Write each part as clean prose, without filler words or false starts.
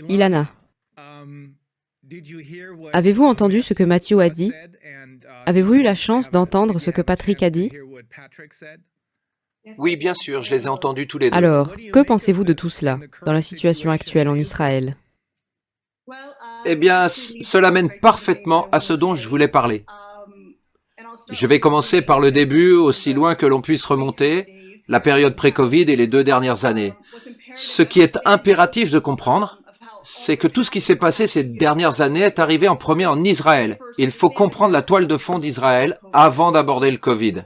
Ilana, avez-vous entendu ce que Matthew a dit? Avez-vous eu la chance d'entendre ce que Patrick a dit? Oui, bien sûr, je les ai entendus tous les deux. Alors, que pensez-vous de tout cela, dans la situation actuelle en Israël? Eh bien, cela mène parfaitement à ce dont je voulais parler. Je vais commencer par le début, aussi loin que l'on puisse remonter, la période pré-Covid et les 2 dernières années. Ce qui est impératif de comprendre, c'est que tout ce qui s'est passé ces dernières années est arrivé en premier en Israël. Il faut comprendre la toile de fond d'Israël avant d'aborder le Covid.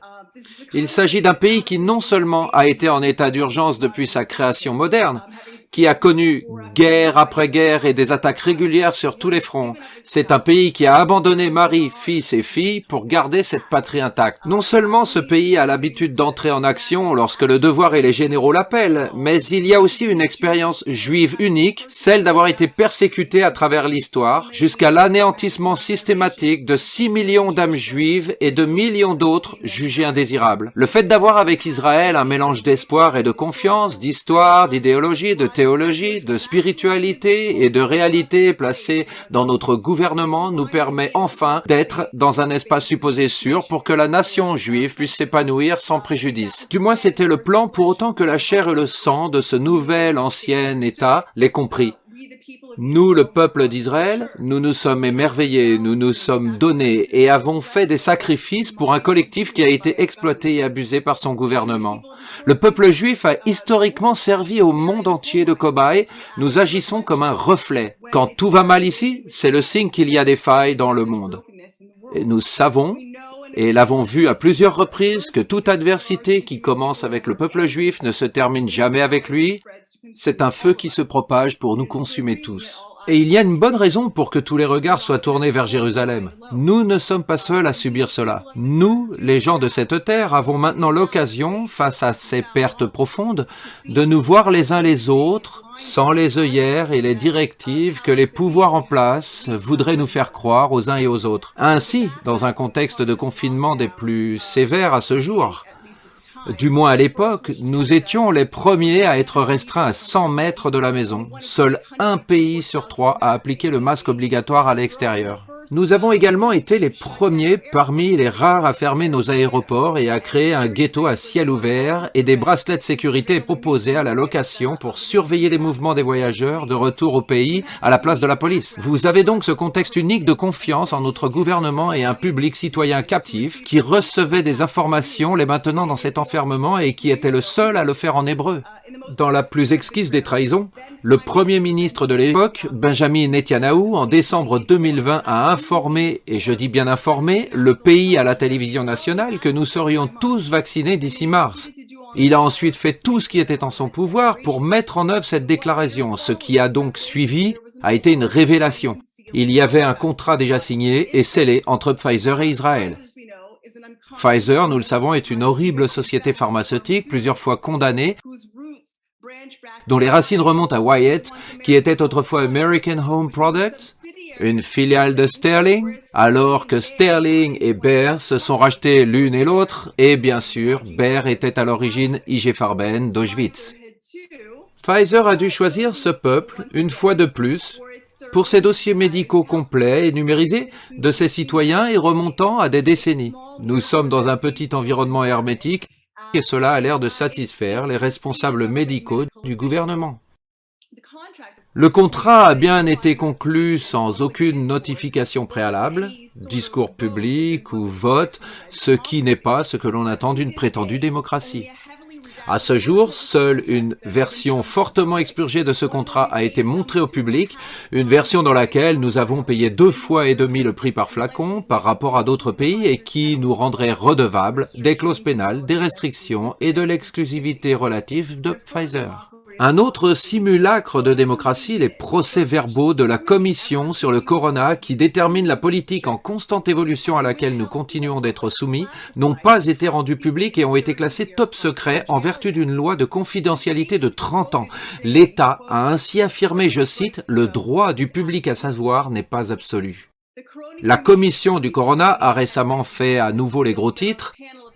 Il s'agit d'un pays qui non seulement a été en état d'urgence depuis sa création moderne, qui a connu guerre après guerre et des attaques régulières sur tous les fronts. C'est un pays qui a abandonné mari, fils et filles pour garder cette patrie intacte. Non seulement ce pays a l'habitude d'entrer en action lorsque le devoir et les généraux l'appellent, mais il y a aussi une expérience juive unique, celle d'avoir été persécuté à travers l'histoire, jusqu'à l'anéantissement systématique de 6 millions d'âmes juives et de millions d'autres jugées indésirables. Le fait d'avoir avec Israël un mélange d'espoir et de confiance, d'histoire, d'idéologie, de théologie, de spiritualité et de réalité placée dans notre gouvernement nous permet enfin d'être dans un espace supposé sûr pour que la nation juive puisse s'épanouir sans préjudice. Du moins c'était le plan pour autant que la chair et le sang de ce nouvel ancien État l'aient compris. Nous, le peuple d'Israël, nous nous sommes émerveillés, nous nous sommes donnés et avons fait des sacrifices pour un collectif qui a été exploité et abusé par son gouvernement. Le peuple juif a historiquement servi au monde entier de cobaye. Nous agissons comme un reflet. Quand tout va mal ici, c'est le signe qu'il y a des failles dans le monde. Et nous savons, et l'avons vu à plusieurs reprises, que toute adversité qui commence avec le peuple juif ne se termine jamais avec lui. C'est un feu qui se propage pour nous consumer tous. Et il y a une bonne raison pour que tous les regards soient tournés vers Jérusalem. Nous ne sommes pas seuls à subir cela. Nous, les gens de cette terre, avons maintenant l'occasion, face à ces pertes profondes, de nous voir les uns les autres, sans les œillères et les directives que les pouvoirs en place voudraient nous faire croire aux uns et aux autres. Ainsi, dans un contexte de confinement des plus sévères à ce jour, du moins à l'époque, nous étions les premiers à être restreints à 100 mètres de la maison. Seul un pays sur 3 a appliqué le masque obligatoire à l'extérieur. Nous avons également été les premiers parmi les rares à fermer nos aéroports et à créer un ghetto à ciel ouvert et des bracelets de sécurité proposés à la location pour surveiller les mouvements des voyageurs de retour au pays à la place de la police. Vous avez donc ce contexte unique de confiance en notre gouvernement et un public citoyen captif qui recevait des informations les maintenant dans cet enfermement et qui était le seul à le faire en hébreu. Dans la plus exquise des trahisons, le premier ministre de l'époque, Benjamin Netanyahou, en décembre 2020 a informé, et je dis bien informé, le pays à la télévision nationale que nous serions tous vaccinés d'ici mars. Il a ensuite fait tout ce qui était en son pouvoir pour mettre en œuvre cette déclaration. Ce qui a donc suivi a été une révélation. Il y avait un contrat déjà signé et scellé entre Pfizer et Israël. Pfizer, nous le savons, est une horrible société pharmaceutique, plusieurs fois condamnée, dont les racines remontent à Wyatt, qui était autrefois American Home Products, une filiale de Sterling, alors que Sterling et Bayer se sont rachetés l'une et l'autre, et bien sûr, Bayer était à l'origine IG Farben d'Auschwitz. Pfizer a dû choisir ce peuple, une fois de plus, pour ses dossiers médicaux complets et numérisés de ses citoyens et remontant à des décennies. Nous sommes dans un petit environnement hermétique, et cela a l'air de satisfaire les responsables médicaux du gouvernement. Le contrat a bien été conclu sans aucune notification préalable, discours public ou vote, ce qui n'est pas ce que l'on attend d'une prétendue démocratie. À ce jour, seule une version fortement expurgée de ce contrat a été montrée au public, une version dans laquelle nous avons payé 2,5 fois le prix par flacon par rapport à d'autres pays et qui nous rendrait redevables des clauses pénales, des restrictions et de l'exclusivité relative de Pfizer. Un autre simulacre de démocratie, les procès-verbaux de la Commission sur le Corona qui détermine la politique en constante évolution à laquelle nous continuons d'être soumis, n'ont pas été rendus publics et ont été classés top secret en vertu d'une loi de confidentialité de 30 ans. L'État a ainsi affirmé, je cite, « Le droit du public à savoir n'est pas absolu ». La Commission du Corona a récemment fait à nouveau les gros titres.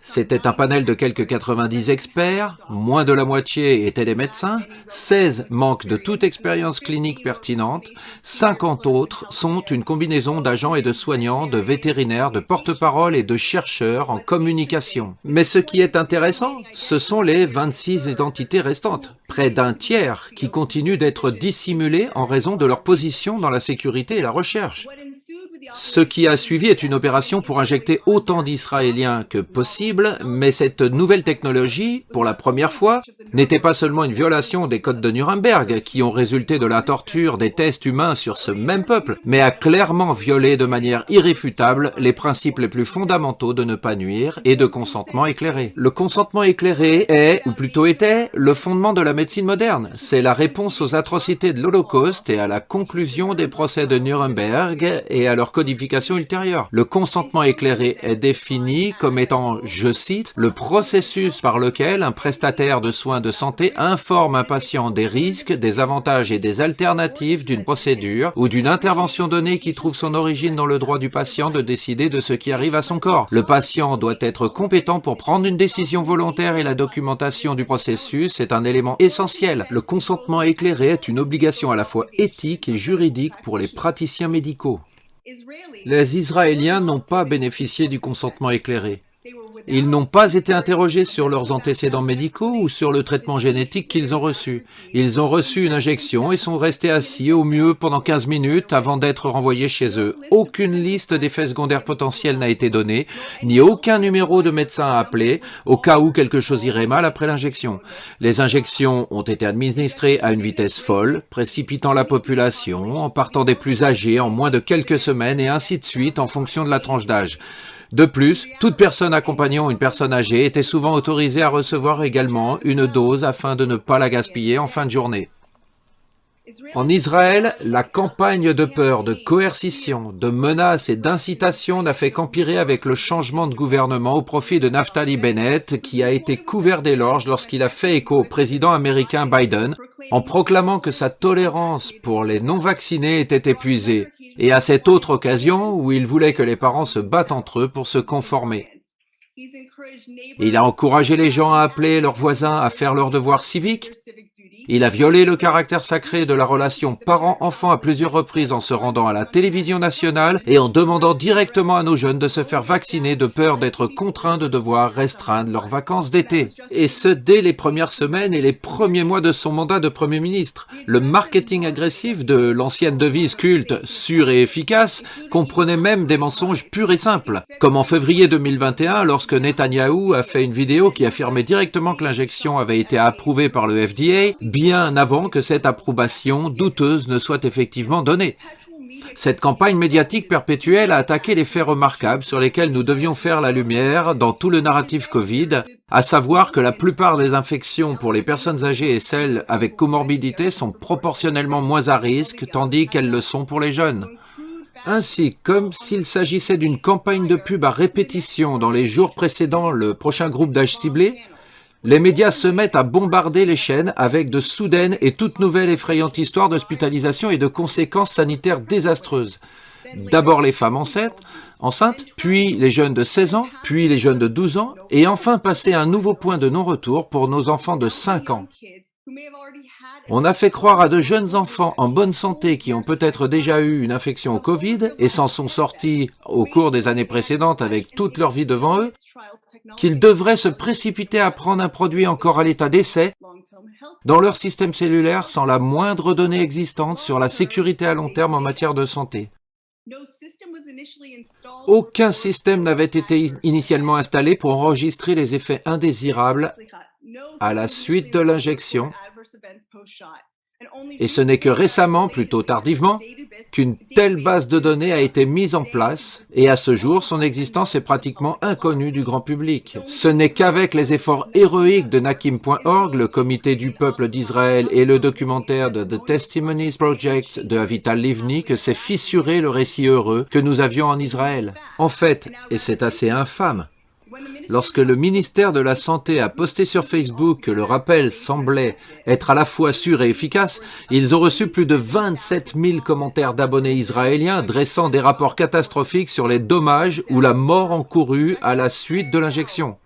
C'était un panel de quelques 90 experts, moins de la moitié étaient des médecins, 16 manquent de toute expérience clinique pertinente, 50 autres sont une combinaison d'agents et de soignants, de vétérinaires, de porte-parole et de chercheurs en communication. Mais ce qui est intéressant, ce sont les 26 identités restantes, près d'un tiers, qui continuent d'être dissimulées en raison de leur position dans la sécurité et la recherche. Ce qui a suivi est une opération pour injecter autant d'Israéliens que possible, mais cette nouvelle technologie, pour la première fois, n'était pas seulement une violation des codes de Nuremberg, qui ont résulté de la torture des tests humains sur ce même peuple, mais a clairement violé de manière irréfutable les principes les plus fondamentaux de ne pas nuire et de consentement éclairé. Le consentement éclairé est, ou plutôt était, le fondement de la médecine moderne. C'est la réponse aux atrocités de l'Holocauste et à la conclusion des procès de Nuremberg et à leur codification ultérieure. Le consentement éclairé est défini comme étant, je cite, le processus par lequel un prestataire de soins de santé informe un patient des risques, des avantages et des alternatives d'une procédure ou d'une intervention donnée qui trouve son origine dans le droit du patient de décider de ce qui arrive à son corps. Le patient doit être compétent pour prendre une décision volontaire et la documentation du processus est un élément essentiel. Le consentement éclairé est une obligation à la fois éthique et juridique pour les praticiens médicaux. Les Israéliens n'ont pas bénéficié du consentement éclairé. Ils n'ont pas été interrogés sur leurs antécédents médicaux ou sur le traitement génétique qu'ils ont reçu. Ils ont reçu une injection et sont restés assis au mieux pendant 15 minutes avant d'être renvoyés chez eux. Aucune liste d'effets secondaires potentiels n'a été donnée, ni aucun numéro de médecin à appeler au cas où quelque chose irait mal après l'injection. Les injections ont été administrées à une vitesse folle, précipitant la population, en partant des plus âgés en moins de quelques semaines et ainsi de suite en fonction de la tranche d'âge. De plus, toute personne accompagnant une personne âgée était souvent autorisée à recevoir également une dose afin de ne pas la gaspiller en fin de journée. En Israël, la campagne de peur, de coercition, de menaces et d'incitation n'a fait qu'empirer avec le changement de gouvernement au profit de Naftali Bennett, qui a été couvert d'éloges lorsqu'il a fait écho au président américain Biden, en proclamant que sa tolérance pour les non-vaccinés était épuisée, et à cette autre occasion où il voulait que les parents se battent entre eux pour se conformer. Il a encouragé les gens à appeler leurs voisins à faire leurs devoirs civiques. Il a violé le caractère sacré de la relation parent-enfant à plusieurs reprises en se rendant à la télévision nationale et en demandant directement à nos jeunes de se faire vacciner de peur d'être contraints de devoir restreindre leurs vacances d'été. Et ce, dès les premières semaines et les premiers mois de son mandat de Premier ministre. Le marketing agressif de l'ancienne devise culte, sûre et efficace, comprenait même des mensonges purs et simples. Comme en février 2021, lorsque Netanyahou a fait une vidéo qui affirmait directement que l'injection avait été approuvée par le FDA, bien avant que cette approbation douteuse ne soit effectivement donnée. Cette campagne médiatique perpétuelle a attaqué les faits remarquables sur lesquels nous devions faire la lumière dans tout le narratif Covid, à savoir que la plupart des infections pour les personnes âgées et celles avec comorbidité sont proportionnellement moins à risque, tandis qu'elles le sont pour les jeunes. Ainsi, comme s'il s'agissait d'une campagne de pub à répétition dans les jours précédant le prochain groupe d'âge ciblé, les médias se mettent à bombarder les chaînes avec de soudaines et toutes nouvelles effrayantes histoires d'hospitalisation et de conséquences sanitaires désastreuses. D'abord les femmes enceintes, puis les jeunes de 16 ans, puis les jeunes de 12 ans, et enfin passer à un nouveau point de non-retour pour nos enfants de 5 ans. On a fait croire à de jeunes enfants en bonne santé qui ont peut-être déjà eu une infection au Covid et s'en sont sortis au cours des années précédentes avec toute leur vie devant eux, qu'ils devraient se précipiter à prendre un produit encore à l'état d'essai dans leur système cellulaire sans la moindre donnée existante sur la sécurité à long terme en matière de santé. Aucun système n'avait été initialement installé pour enregistrer les effets indésirables à la suite de l'injection. Et ce n'est que récemment, plutôt tardivement, qu'une telle base de données a été mise en place et à ce jour, son existence est pratiquement inconnue du grand public. Ce n'est qu'avec les efforts héroïques de Nakim.org, le comité du peuple d'Israël et le documentaire de The Testimonies Project de Avital Livni que s'est fissuré le récit heureux que nous avions en Israël. En fait, et c'est assez infâme, lorsque le ministère de la Santé a posté sur Facebook que le rappel semblait être à la fois sûr et efficace, ils ont reçu plus de 27 000 commentaires d'abonnés israéliens dressant des rapports catastrophiques sur les dommages ou la mort encourue à la suite de l'injection.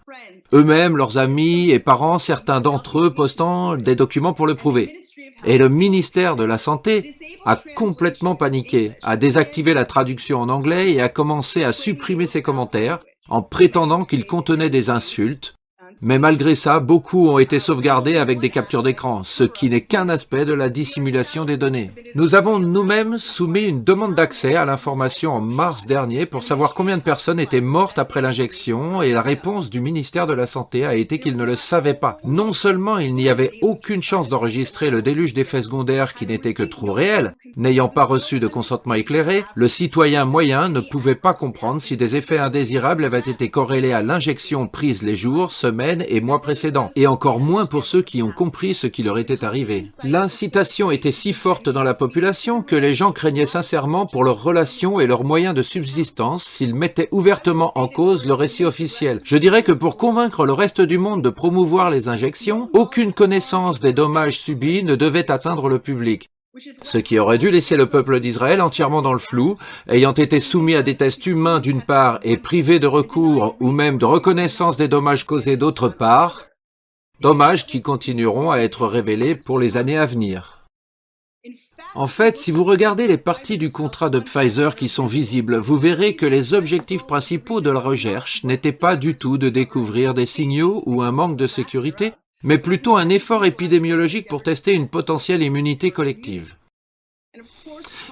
Eux-mêmes, leurs amis et parents, certains d'entre eux postant des documents pour le prouver. Et le ministère de la Santé a complètement paniqué, a désactivé la traduction en anglais et a commencé à supprimer ses commentaires en prétendant qu'ils contenaient des insultes. Mais malgré ça, beaucoup ont été sauvegardés avec des captures d'écran, ce qui n'est qu'un aspect de la dissimulation des données. Nous avons nous-mêmes soumis une demande d'accès à l'information en mars dernier pour savoir combien de personnes étaient mortes après l'injection et la réponse du ministère de la Santé a été qu'ils ne le savaient pas. Non seulement il n'y avait aucune chance d'enregistrer le déluge d'effets secondaires qui n'étaient que trop réels, n'ayant pas reçu de consentement éclairé, le citoyen moyen ne pouvait pas comprendre si des effets indésirables avaient été corrélés à l'injection prise les jours, semaines et mois précédents, et encore moins pour ceux qui ont compris ce qui leur était arrivé. L'incitation était si forte dans la population que les gens craignaient sincèrement pour leurs relations et leurs moyens de subsistance s'ils mettaient ouvertement en cause le récit officiel. Je dirais que pour convaincre le reste du monde de promouvoir les injections, aucune connaissance des dommages subis ne devait atteindre le public. Ce qui aurait dû laisser le peuple d'Israël entièrement dans le flou, ayant été soumis à des tests humains d'une part et privé de recours ou même de reconnaissance des dommages causés d'autre part, dommages qui continueront à être révélés pour les années à venir. En fait, si vous regardez les parties du contrat de Pfizer qui sont visibles, vous verrez que les objectifs principaux de la recherche n'étaient pas du tout de découvrir des signaux ou un manque de sécurité, mais plutôt un effort épidémiologique pour tester une potentielle immunité collective.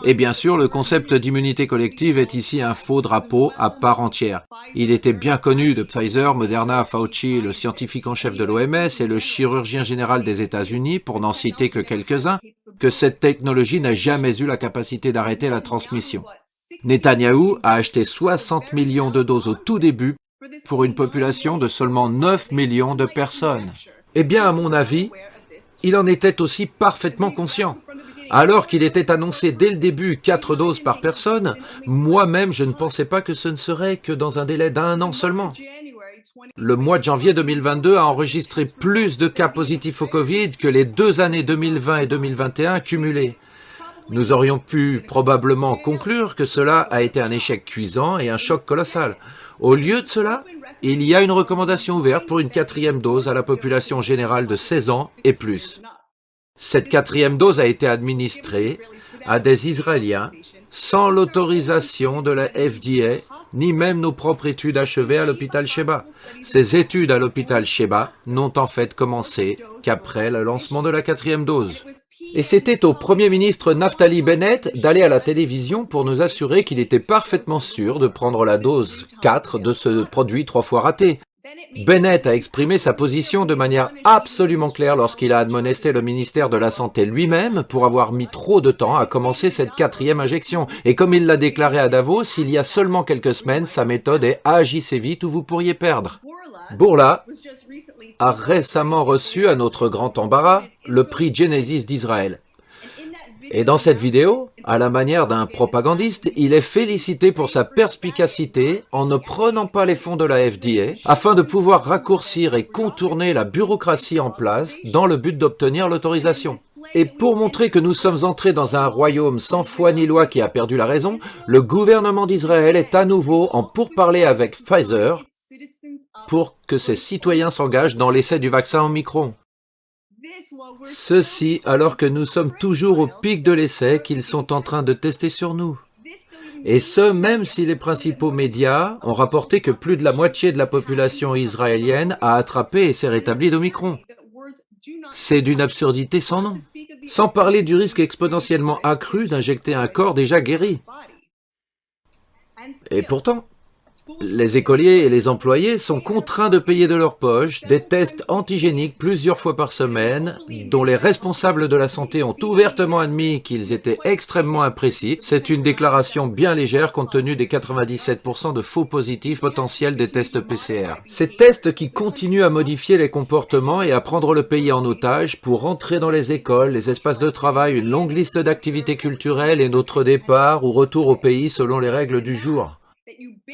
Et bien sûr, le concept d'immunité collective est ici un faux drapeau à part entière. Il était bien connu de Pfizer, Moderna, Fauci, le scientifique en chef de l'OMS et le chirurgien général des États-Unis, pour n'en citer que quelques-uns, que cette technologie n'a jamais eu la capacité d'arrêter la transmission. Netanyahou a acheté 60 millions de doses au tout début pour une population de seulement 9 millions de personnes. Eh bien, à mon avis, il en était aussi parfaitement conscient. Alors qu'il était annoncé dès le début 4 doses par personne, moi-même je ne pensais pas que ce ne serait que dans un délai d'1 an seulement. Le mois de janvier 2022 a enregistré plus de cas positifs au Covid que les 2 années 2020 et 2021 cumulées. Nous aurions pu probablement conclure que cela a été un échec cuisant et un choc colossal. Au lieu de cela, il y a une recommandation ouverte pour une 4e dose à la population générale de 16 ans et plus. Cette 4e dose a été administrée à des Israéliens sans l'autorisation de la FDA, ni même nos propres études achevées à l'hôpital Sheba. Ces études à l'hôpital Sheba n'ont en fait commencé qu'après le lancement de la 4e dose. Et c'était au Premier ministre Naftali Bennett d'aller à la télévision pour nous assurer qu'il était parfaitement sûr de prendre la dose 4 de ce produit 3 fois raté. Bennett a exprimé sa position de manière absolument claire lorsqu'il a admonesté le ministère de la Santé lui-même pour avoir mis trop de temps à commencer cette 4e injection. Et comme il l'a déclaré à Davos, il y a seulement quelques semaines, sa méthode est « agissez vite ou vous pourriez perdre ». Bourla a récemment reçu, à notre grand embarras, le prix Genesis d'Israël. Et dans cette vidéo, à la manière d'un propagandiste, il est félicité pour sa perspicacité en ne prenant pas les fonds de la FDA afin de pouvoir raccourcir et contourner la bureaucratie en place dans le but d'obtenir l'autorisation. Et pour montrer que nous sommes entrés dans un royaume sans foi ni loi qui a perdu la raison, le gouvernement d'Israël est à nouveau en pourparlers avec Pfizer pour que ses citoyens s'engagent dans l'essai du vaccin Omicron. Ceci alors que nous sommes toujours au pic de l'essai qu'ils sont en train de tester sur nous. Et ce, même si les principaux médias ont rapporté que plus de la moitié de la population israélienne a attrapé et s'est rétablie d'Omicron. C'est d'une absurdité sans nom. Sans parler du risque exponentiellement accru d'injecter un corps déjà guéri. Et pourtant, les écoliers et les employés sont contraints de payer de leur poche des tests antigéniques plusieurs fois par semaine, dont les responsables de la santé ont ouvertement admis qu'ils étaient extrêmement imprécis. C'est une déclaration bien légère compte tenu des 97% de faux positifs potentiels des tests PCR. Ces tests qui continuent à modifier les comportements et à prendre le pays en otage pour entrer dans les écoles, les espaces de travail, une longue liste d'activités culturelles et notre départ ou retour au pays selon les règles du jour.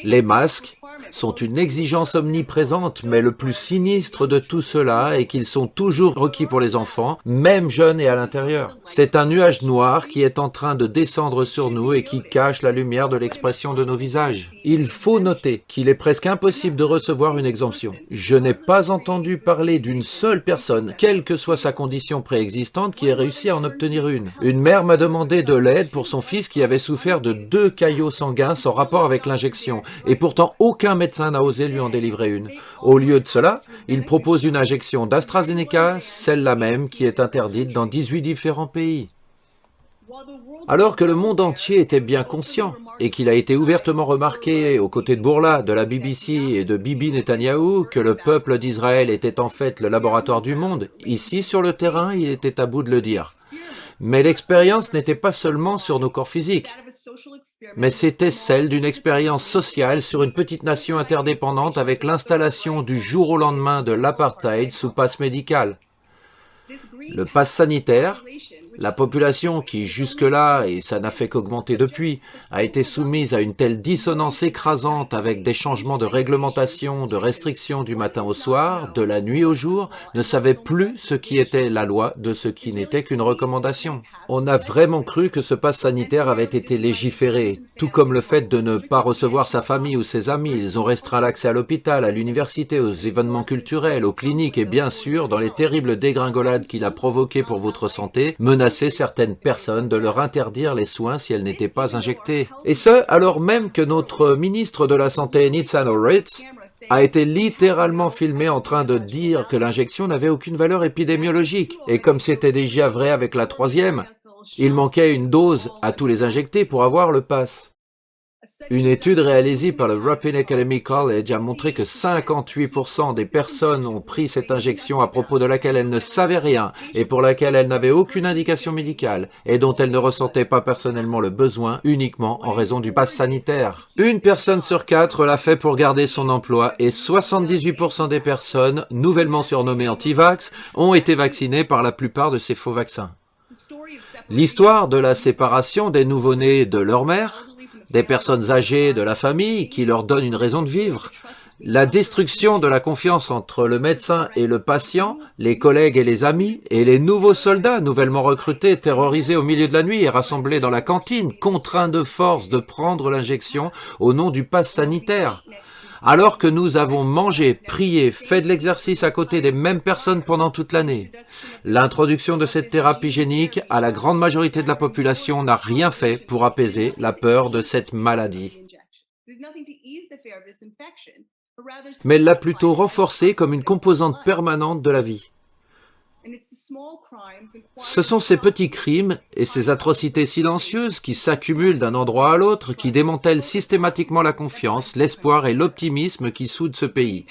Les masques sont une exigence omniprésente, mais le plus sinistre de tout cela est qu'ils sont toujours requis pour les enfants, même jeunes et à l'intérieur. C'est un nuage noir qui est en train de descendre sur nous et qui cache la lumière de l'expression de nos visages. Il faut noter qu'il est presque impossible de recevoir une exemption. Je n'ai pas entendu parler d'une seule personne, quelle que soit sa condition préexistante, qui ait réussi à en obtenir une. Une mère m'a demandé de l'aide pour son fils qui avait souffert de 2 caillots sanguins sans rapport avec l'injection, et pourtant aucun médecin n'a osé lui en délivrer une. Au lieu de cela, il propose une injection d'AstraZeneca, celle-là même qui est interdite dans 18 différents pays. Alors que le monde entier était bien conscient et qu'il a été ouvertement remarqué aux côtés de Bourla, de la BBC et de Bibi Netanyahou que le peuple d'Israël était en fait le laboratoire du monde, ici sur le terrain, il était à bout de le dire. Mais l'expérience n'était pas seulement sur nos corps physiques, mais c'était celle d'une expérience sociale sur une petite nation interdépendante avec l'installation du jour au lendemain de l'apartheid sous passe médical. Le pass sanitaire, la population qui jusque-là, et ça n'a fait qu'augmenter depuis, a été soumise à une telle dissonance écrasante avec des changements de réglementation, de restrictions du matin au soir, de la nuit au jour, ne savait plus ce qui était la loi de ce qui n'était qu'une recommandation. On a vraiment cru que ce pass sanitaire avait été légiféré, tout comme le fait de ne pas recevoir sa famille ou ses amis. Ils ont restreint l'accès à l'hôpital, à l'université, aux événements culturels, aux cliniques et bien sûr, dans les terribles dégringolades qu'il a provoquées pour votre santé, menacé certaines personnes de leur interdire les soins si elles n'étaient pas injectées. Et ce, alors même que notre ministre de la Santé, Nitzan Oritz, a été littéralement filmé en train de dire que l'injection n'avait aucune valeur épidémiologique. Et comme c'était déjà vrai avec la 3e, il manquait une dose à tous les injectés pour avoir le pass. Une étude réalisée par le Ripon Academy College a montré que 58% des personnes ont pris cette injection à propos de laquelle elles ne savaient rien et pour laquelle elles n'avaient aucune indication médicale et dont elles ne ressentaient pas personnellement le besoin uniquement en raison du pass sanitaire. Une personne sur 4 l'a fait pour garder son emploi et 78% des personnes, nouvellement surnommées anti-vax, ont été vaccinées par la plupart de ces faux vaccins. L'histoire de la séparation des nouveau-nés de leur mère, des personnes âgées de la famille qui leur donnent une raison de vivre, la destruction de la confiance entre le médecin et le patient, les collègues et les amis, et les nouveaux soldats nouvellement recrutés, terrorisés au milieu de la nuit et rassemblés dans la cantine, contraints de force de prendre l'injection au nom du pass sanitaire. Alors que nous avons mangé, prié, fait de l'exercice à côté des mêmes personnes pendant toute l'année. L'introduction de cette thérapie génique à la grande majorité de la population n'a rien fait pour apaiser la peur de cette maladie. Mais l'a plutôt renforcée comme une composante permanente de la vie. Ce sont ces petits crimes et ces atrocités silencieuses qui s'accumulent d'un endroit à l'autre, qui démantèlent systématiquement la confiance, l'espoir et l'optimisme qui soudent ce pays.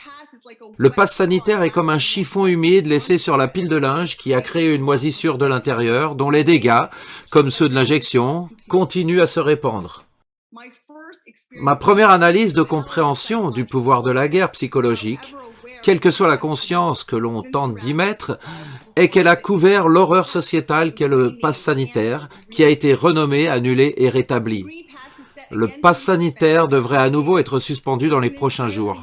Le pass sanitaire est comme un chiffon humide laissé sur la pile de linge qui a créé une moisissure de l'intérieur, dont les dégâts, comme ceux de l'injection, continuent à se répandre. Ma première analyse de compréhension du pouvoir de la guerre psychologique, quelle que soit la conscience que l'on tente d'y mettre, est qu'elle a couvert l'horreur sociétale qu'est le pass sanitaire, qui a été renommé, annulé et rétabli. Le pass sanitaire devrait à nouveau être suspendu dans les prochains jours.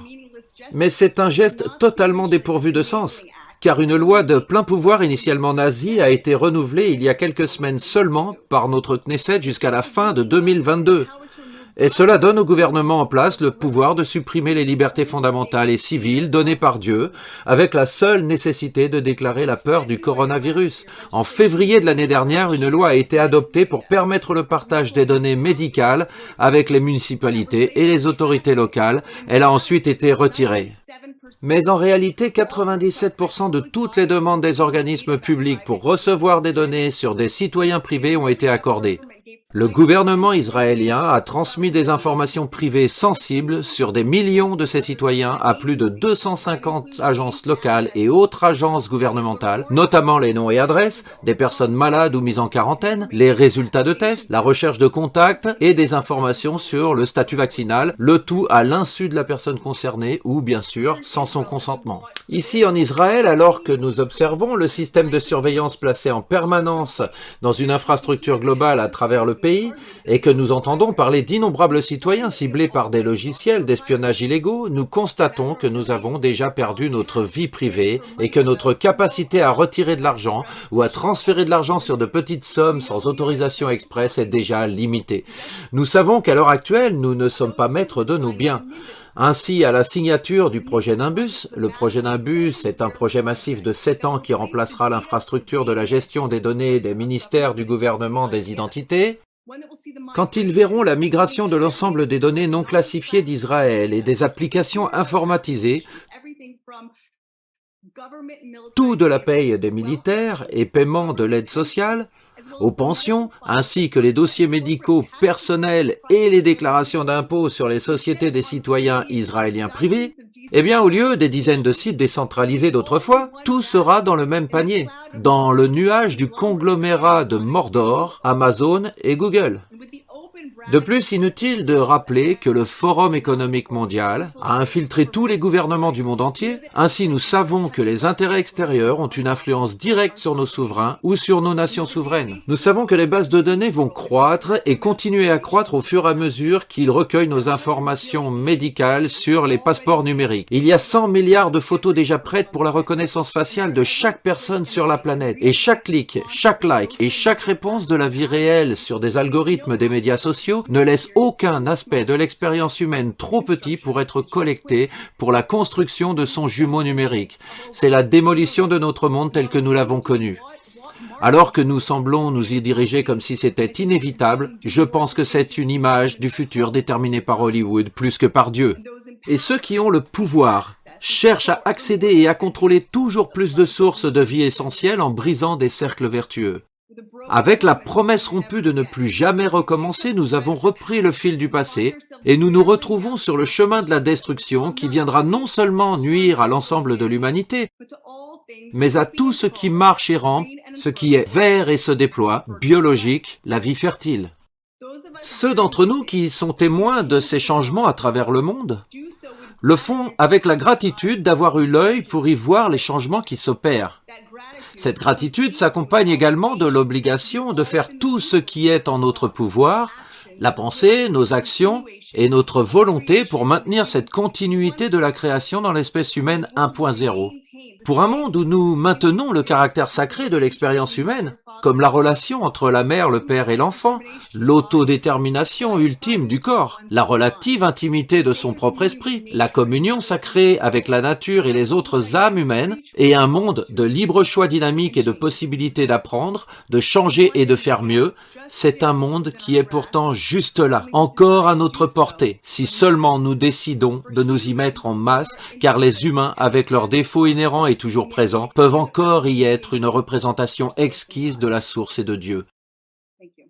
Mais c'est un geste totalement dépourvu de sens, car une loi de plein pouvoir initialement nazie a été renouvelée il y a quelques semaines seulement par notre Knesset jusqu'à la fin de 2022. Et cela donne au gouvernement en place le pouvoir de supprimer les libertés fondamentales et civiles données par Dieu, avec la seule nécessité de déclarer la peur du coronavirus. En février de l'année dernière, une loi a été adoptée pour permettre le partage des données médicales avec les municipalités et les autorités locales. Elle a ensuite été retirée. Mais en réalité, 97% de toutes les demandes des organismes publics pour recevoir des données sur des citoyens privés ont été accordées. Le gouvernement israélien a transmis des informations privées sensibles sur des millions de ses citoyens à plus de 250 agences locales et autres agences gouvernementales, notamment les noms et adresses des personnes malades ou mises en quarantaine, les résultats de tests, la recherche de contacts et des informations sur le statut vaccinal, le tout à l'insu de la personne concernée ou, bien sûr, sans son consentement. Ici en Israël, alors que nous observons le système de surveillance placé en permanence dans une infrastructure globale à travers travers le pays et que nous entendons parler d'innombrables citoyens ciblés par des logiciels d'espionnage illégaux, nous constatons que nous avons déjà perdu notre vie privée et que notre capacité à retirer de l'argent ou à transférer de l'argent sur de petites sommes sans autorisation express est déjà limitée. Nous savons qu'à l'heure actuelle, nous ne sommes pas maîtres de nos biens. Ainsi, à la signature du projet Nimbus, le projet Nimbus est un projet massif de 7 ans qui remplacera l'infrastructure de la gestion des données des ministères du gouvernement des identités. Quand ils verront la migration de l'ensemble des données non classifiées d'Israël et des applications informatisées, tout de la paye des militaires et paiement de l'aide sociale, aux pensions, ainsi que les dossiers médicaux personnels et les déclarations d'impôts sur les sociétés des citoyens israéliens privés, eh bien, au lieu des dizaines de sites décentralisés d'autrefois, tout sera dans le même panier, dans le nuage du conglomérat de Mordor, Amazon et Google. De plus, inutile de rappeler que le Forum économique mondial a infiltré tous les gouvernements du monde entier. Ainsi, nous savons que les intérêts extérieurs ont une influence directe sur nos souverains ou sur nos nations souveraines. Nous savons que les bases de données vont croître et continuer à croître au fur et à mesure qu'ils recueillent nos informations médicales sur les passeports numériques. Il y a 100 milliards de photos déjà prêtes pour la reconnaissance faciale de chaque personne sur la planète. Et chaque clic, chaque like et chaque réponse de la vie réelle sur des algorithmes des médias sociaux ne laisse aucun aspect de l'expérience humaine trop petit pour être collecté pour la construction de son jumeau numérique. C'est la démolition de notre monde tel que nous l'avons connu. Alors que nous semblons nous y diriger comme si c'était inévitable, je pense que c'est une image du futur déterminée par Hollywood plus que par Dieu. Et ceux qui ont le pouvoir cherchent à accéder et à contrôler toujours plus de sources de vie essentielles en brisant des cercles vertueux. Avec la promesse rompue de ne plus jamais recommencer, nous avons repris le fil du passé et nous nous retrouvons sur le chemin de la destruction qui viendra non seulement nuire à l'ensemble de l'humanité, mais à tout ce qui marche et rampe, ce qui est vert et se déploie, biologique, la vie fertile. Ceux d'entre nous qui sont témoins de ces changements à travers le monde le font avec la gratitude d'avoir eu l'œil pour y voir les changements qui s'opèrent. Cette gratitude s'accompagne également de l'obligation de faire tout ce qui est en notre pouvoir, la pensée, nos actions et notre volonté pour maintenir cette continuité de la création dans l'espèce humaine 1.0. Pour un monde où nous maintenons le caractère sacré de l'expérience humaine, comme la relation entre la mère, le père et l'enfant, l'autodétermination ultime du corps, la relative intimité de son propre esprit, la communion sacrée avec la nature et les autres âmes humaines, et un monde de libre choix dynamique et de possibilités d'apprendre, de changer et de faire mieux, c'est un monde qui est pourtant juste là, encore à notre portée, si seulement nous décidons de nous y mettre en masse, car les humains, avec leurs défauts inhérents et toujours présents, peuvent encore y être une représentation exquise de la source et de Dieu.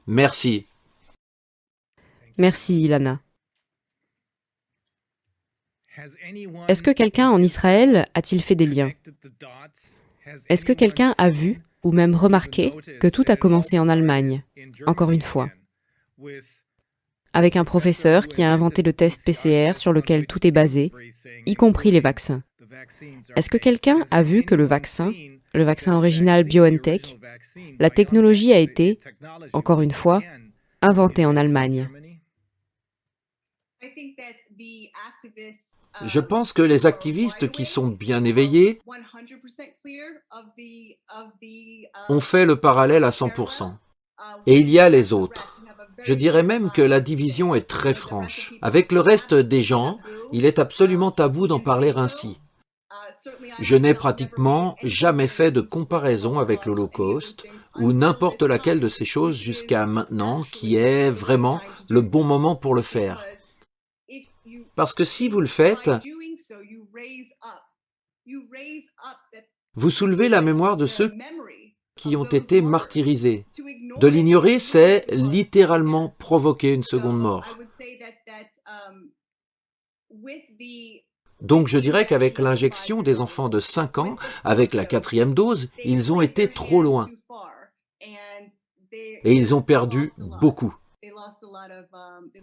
Merci. Merci, Ilana. Est-ce que quelqu'un en Israël a-t-il fait des liens? Est-ce que quelqu'un a vu ou même remarqué que tout a commencé en Allemagne, encore une fois, avec un professeur qui a inventé le test PCR sur lequel tout est basé, y compris les vaccins? Est-ce que quelqu'un a vu que le vaccin original BioNTech, la technologie a été, encore une fois, inventée en Allemagne? Je pense que les activistes qui sont bien éveillés ont fait le parallèle à 100%. Et il y a les autres. Je dirais même que la division est très franche. Avec le reste des gens, il est absolument tabou d'en parler ainsi. Je n'ai pratiquement jamais fait de comparaison avec l'Holocauste ou n'importe laquelle de ces choses jusqu'à maintenant qui est vraiment le bon moment pour le faire. Parce que si vous le faites, vous soulevez la mémoire de ceux qui ont été martyrisés. De l'ignorer, c'est littéralement provoquer une seconde mort. Donc je dirais qu'avec l'injection des enfants de 5 ans, avec la 4e dose, ils ont été trop loin. Et ils ont perdu beaucoup.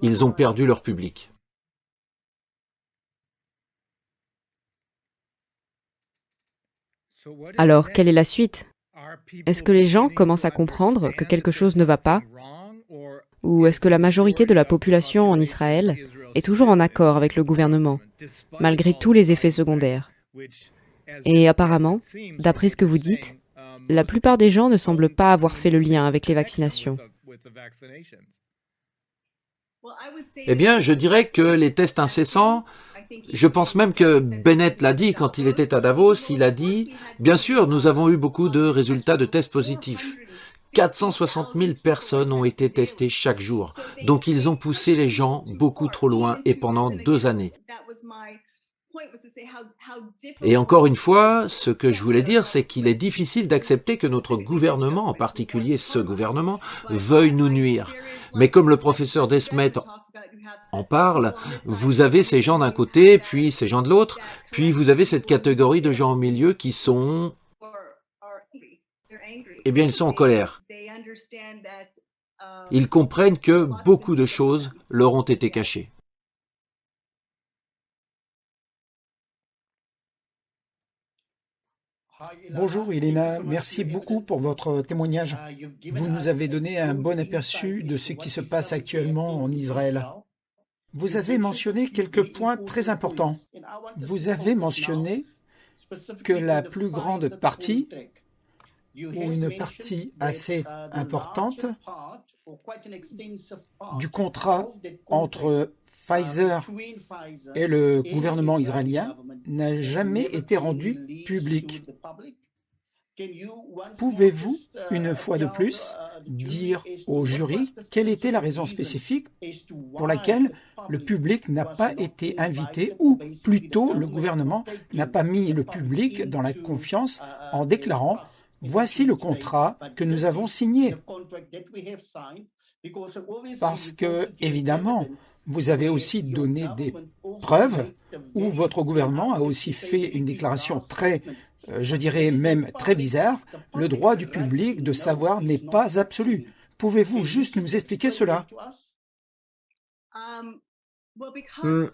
Ils ont perdu leur public. Alors, quelle est la suite? Est-ce que les gens commencent à comprendre que quelque chose ne va pas? Ou est-ce que la majorité de la population en Israël est toujours en accord avec le gouvernement, malgré tous les effets secondaires? Et apparemment, d'après ce que vous dites, la plupart des gens ne semblent pas avoir fait le lien avec les vaccinations. Eh bien, je dirais que les tests incessants, je pense même que Bennett l'a dit quand il était à Davos, il a dit, bien sûr, nous avons eu beaucoup de résultats de tests positifs. 460 000 personnes ont été testées chaque jour. Donc ils ont poussé les gens beaucoup trop loin et pendant 2 années. Et encore une fois, ce que je voulais dire, c'est qu'il est difficile d'accepter que notre gouvernement, en particulier ce gouvernement, veuille nous nuire. Mais comme le professeur Desmet en parle, vous avez ces gens d'un côté, puis ces gens de l'autre, puis vous avez cette catégorie de gens au milieu qui sont... Eh bien, ils sont en colère. Ils comprennent que beaucoup de choses leur ont été cachées. Bonjour Elena, merci beaucoup pour votre témoignage. Vous nous avez donné un bon aperçu de ce qui se passe actuellement en Israël. Vous avez mentionné quelques points très importants. Vous avez mentionné que la plus grande partie, ou une partie assez importante, du contrat entre Pfizer et le gouvernement israélien n'a jamais été rendu public. Pouvez-vous, une fois de plus, dire au jury quelle était la raison spécifique pour laquelle le public n'a pas été invité, ou plutôt le gouvernement n'a pas mis le public dans la confiance en déclarant « Voici le contrat que nous avons signé ». Parce que, évidemment, vous avez aussi donné des preuves où votre gouvernement a aussi fait une déclaration très, je dirais même très bizarre. Le droit du public de savoir n'est pas absolu. Pouvez-vous juste nous expliquer cela?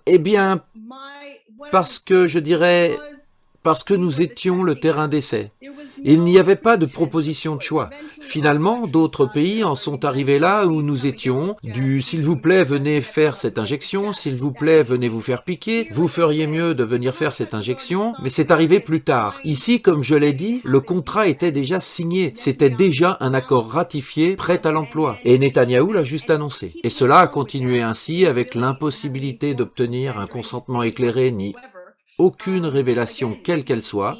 Eh bien, parce que je dirais... Parce que nous étions le terrain d'essai. Il n'y avait pas de proposition de choix. Finalement, d'autres pays en sont arrivés là où nous étions, du « s'il vous plaît, venez faire cette injection, s'il vous plaît, venez vous faire piquer, vous feriez mieux de venir faire cette injection », mais c'est arrivé plus tard. Ici, comme je l'ai dit, le contrat était déjà signé, c'était déjà un accord ratifié, prêt à l'emploi. Et Netanyahou l'a juste annoncé. Et cela a continué ainsi avec l'impossibilité d'obtenir un consentement éclairé ni aucune révélation quelle qu'elle soit.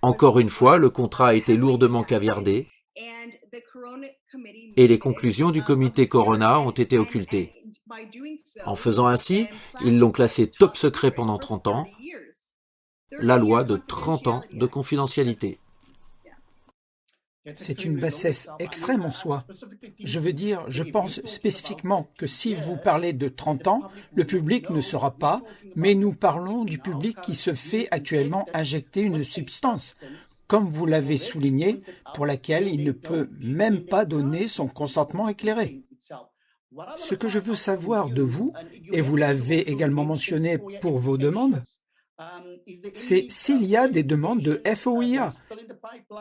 Encore une fois, le contrat a été lourdement caviardé et les conclusions du comité Corona ont été occultées. En faisant ainsi, ils l'ont classé top secret pendant 30 ans, la loi de 30 ans de confidentialité. C'est une bassesse extrême en soi. Je veux dire, je pense spécifiquement que si vous parlez de 30 ans, le public ne saura pas, mais nous parlons du public qui se fait actuellement injecter une substance, comme vous l'avez souligné, pour laquelle il ne peut même pas donner son consentement éclairé. Ce que je veux savoir de vous, et vous l'avez également mentionné pour vos demandes, c'est s'il y a des demandes de FOIA.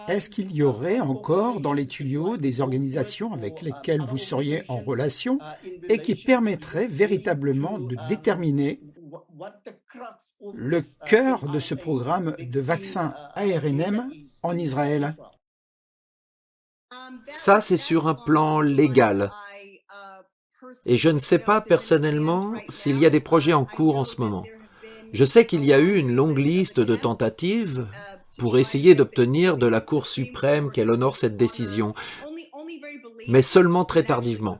Est-ce qu'il y aurait encore dans les tuyaux des organisations avec lesquelles vous seriez en relation et qui permettraient véritablement de déterminer le cœur de ce programme de vaccin ARNM en Israël? Ça, c'est sur un plan légal. Et je ne sais pas personnellement s'il y a des projets en cours en ce moment. Je sais qu'il y a eu une longue liste de tentatives pour essayer d'obtenir de la Cour suprême qu'elle honore cette décision, mais seulement très tardivement.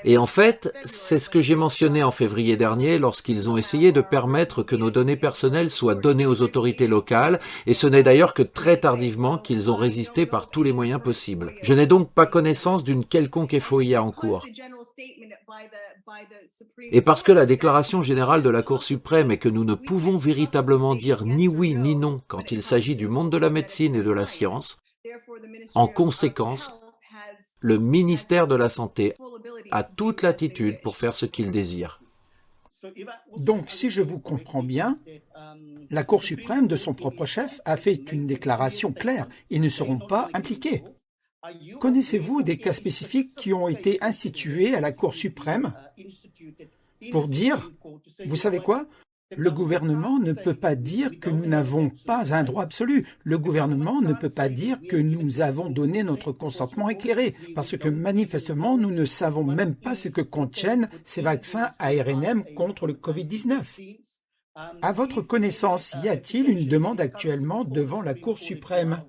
Et en fait, c'est ce que j'ai mentionné en février dernier lorsqu'ils ont essayé de permettre que nos données personnelles soient données aux autorités locales, et ce n'est d'ailleurs que très tardivement qu'ils ont résisté par tous les moyens possibles. Je n'ai donc pas connaissance d'une quelconque FOIA en cours. Et parce que la déclaration générale de la Cour suprême est que nous ne pouvons véritablement dire ni oui ni non quand il s'agit du monde de la médecine et de la science, en conséquence, le ministère de la Santé a toute latitude pour faire ce qu'il désire. Donc, si je vous comprends bien, la Cour suprême, de son propre chef, a fait une déclaration claire. Ils ne seront pas impliqués. Connaissez-vous des cas spécifiques qui ont été institués à la Cour suprême pour dire, vous savez quoi? Le gouvernement ne peut pas dire que nous n'avons pas un droit absolu. Le gouvernement ne peut pas dire que nous avons donné notre consentement éclairé, parce que manifestement, nous ne savons même pas ce que contiennent ces vaccins ARNM contre le COVID-19. À votre connaissance, y a-t-il une demande actuellement devant la Cour suprême?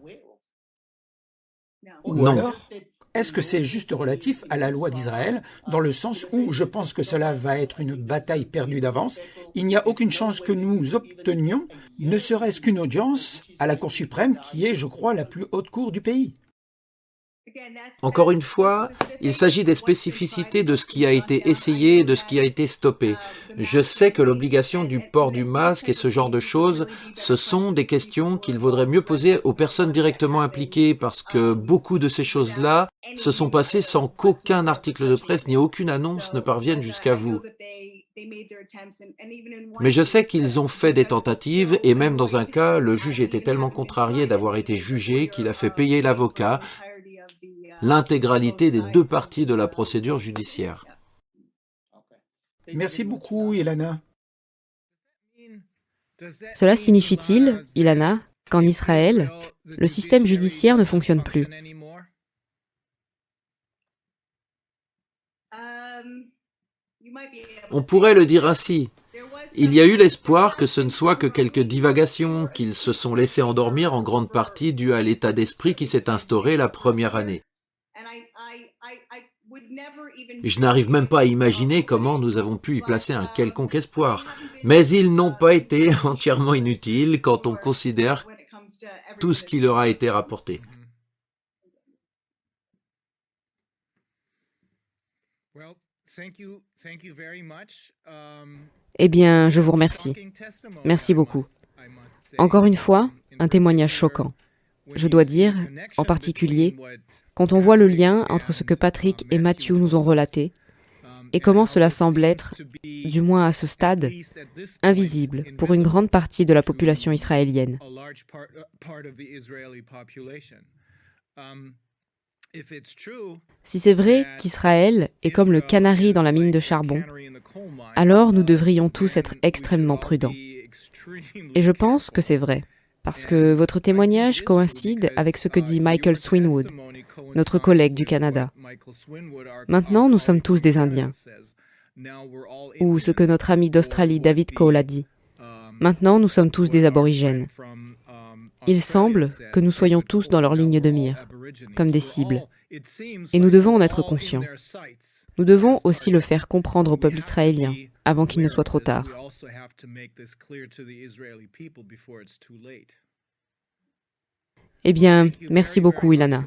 Ou Non. alors, est-ce que c'est juste relatif à la loi d'Israël, dans le sens où je pense que cela va être une bataille perdue d'avance? Il n'y a aucune chance que nous obtenions, ne serait-ce qu'une audience à la Cour suprême, qui est, je crois, la plus haute cour du pays. Encore une fois, il s'agit des spécificités de ce qui a été essayé et de ce qui a été stoppé. Je sais que l'obligation du port du masque et ce genre de choses, ce sont des questions qu'il vaudrait mieux poser aux personnes directement impliquées parce que beaucoup de ces choses-là se sont passées sans qu'aucun article de presse ni aucune annonce ne parvienne jusqu'à vous. Mais je sais qu'ils ont fait des tentatives et même dans un cas, le juge était tellement contrarié d'avoir été jugé qu'il a fait payer l'avocat l'intégralité des 2 parties de la procédure judiciaire. Merci beaucoup, Ilana. Cela signifie-t-il, Ilana, qu'en Israël, le système judiciaire ne fonctionne plus? On pourrait le dire ainsi. Il y a eu l'espoir que ce ne soit que quelques divagations, qu'ils se sont laissés endormir en grande partie dû à l'état d'esprit qui s'est instauré la première année. Je n'arrive même pas à imaginer comment nous avons pu y placer un quelconque espoir, mais ils n'ont pas été entièrement inutiles quand on considère tout ce qui leur a été rapporté. Eh bien, je vous remercie. Merci beaucoup. Encore une fois, un témoignage choquant. Je dois dire, en particulier, quand on voit le lien entre ce que Patrick et Matthew nous ont relaté et comment cela semble être, du moins à ce stade, invisible pour une grande partie de la population israélienne. Si c'est vrai qu'Israël est comme le canari dans la mine de charbon, alors nous devrions tous être extrêmement prudents. Et je pense que c'est vrai, parce que votre témoignage coïncide avec ce que dit Michael Swinwood, notre collègue du Canada. Maintenant, nous sommes tous des Indiens. Ou ce que notre ami d'Australie, David Cole, a dit. Maintenant, nous sommes tous des aborigènes. Il semble que nous soyons tous dans leur ligne de mire, comme des cibles. Et nous devons en être conscients. Nous devons aussi le faire comprendre au peuple israélien, avant qu'il ne soit trop tard. Eh bien, merci beaucoup, Ilana.